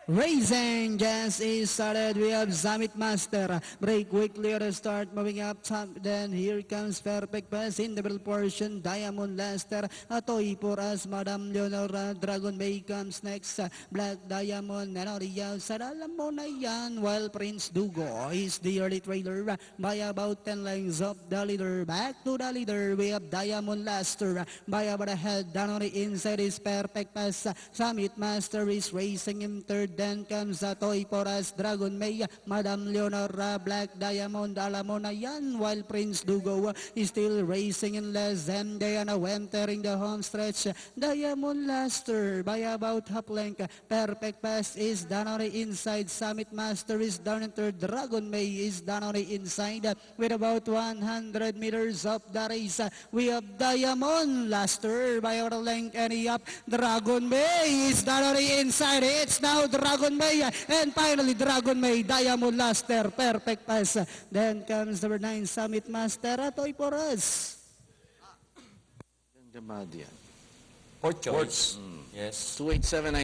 Racing just is started. We have Zamit Master. Break quickly at the start. Moving up top. Then here comes Perfect Pass in the middle portion. Diamond Lester. Atoy for us. Madam Leonora. Dragon Bay comes next. Black Diamond. Nanoria. Alam mo na yan. While Prince Dugo is the early trailer by about 10 lengths of the leader. Back to the leader. We have Diamond Lester. By about a head. Down on the inside is Perfect Pass. Zamit Master is racing in third. Then comes Toy for us, Dragon May, Madam Leonora, Black Diamond, alam mo na yan, while Prince Dugo is still racing in less than Diana entering the home stretch. Diamond Laster by about half length. Perfect Pass is down on the inside. Summit Master is down in third. Dragon May is down on the inside with about 100 meters of the race. We have Diamond Laster by about a length and up. Dragon May is down on the inside. It's now Dragon May, and finally Dragon May, Diamond Laster, Perfect Pass. Then comes number 9, Summit Master, Atoy for us. Ganda yan. Fourth choice. Yes. 287